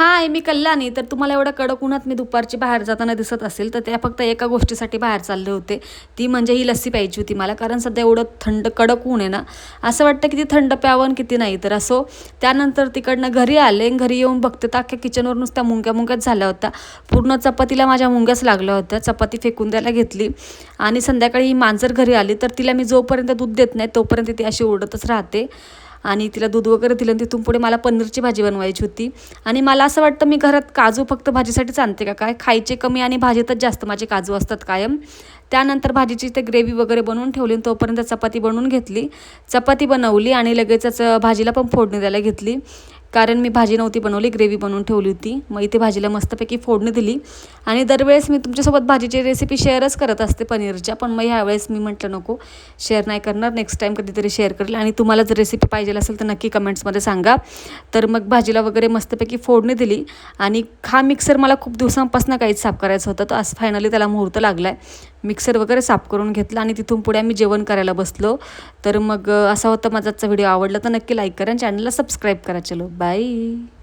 हाय, मी कल्याणी. तर तुम्हाला एवढं कडक उन्हात मी दुपारची बाहेर जाताना दिसत असेल तर त्या फक्त एका गोष्टीसाठी बाहेर चालले होते. ती म्हणजे ही लस्सी प्यायची होती मला, कारण सध्या एवढं थंड कडक ऊन आहे ना, असं वाटतं किती थंड प्यावं आणि किती नाही. तर असो, त्यानंतर तिकडनं घरी आले. घरी येऊन बघते तर अख्ख्या किचनवर नुसत्या मुंग्याच झाल्या होत्या. पूर्ण चपातीला माझ्या मुंग्याच लागल्या होत्या. चपाती फेकून द्यायला घेतली आणि संध्याकाळी ही मांजर घरी आली तर तिला मी जोपर्यंत दूध देत नाही तोपर्यंत ती अशी ओरडतच राहते. आणि तिला दूध वगैरे दिलं आणि तिथून पुढे मला पनीरची भाजी बनवायची होती. आणि मला असं वाटतं मी घरात काजू फक्त भाजीसाठीच आणते का काय, खायचे कमी आणि भाजीतच जास्त माझे काजू असतात कायम. त्यानंतर भाजीची ते ग्रेव्ही वगैरे बनवून ठेवली. तोपर्यंत चपाती बनवून घेतली. चपाती बनवली आणि लगेचच भाजीला पण फोडणी द्यायला घेतली, कारण मी भाजी नव्हती बनवली, ग्रेव्ही बनवून ठेवली होती. मग इथे भाजीला मस्तपैकी फोडणी दिली. आणि दरवेळेस मी तुमच्यासोबत भाजीची रेसिपी शेअरच करत असते पनीरच्या, पण मग ह्यावेळेस मी म्हटलं नको, शेअर नाही करणार, नेक्स्ट टाईम कधीतरी शेअर करेल. आणि तुम्हाला जर रेसिपी पाहिजे असेल तर नक्की कमेंट्समध्ये सांगा. तर मग भाजीला वगैरे मस्तपैकी फोडणी दिली. आणि हा मिक्सर मला खूप दिवसांपासून काहीच साफ करायचं होतं, तर आज फायनली त्याला मुहूर्त लागला आहे. मिक्सर वगैरे साफ करून घेतला आणि तिथून पुढे आम्ही जेवण करायला बसलो. तर मग असा होता माझा व्हिडिओ. आवडला तर नक्की लाईक करा आणि चॅनलला सबस्क्राईब करा. चलो बाय.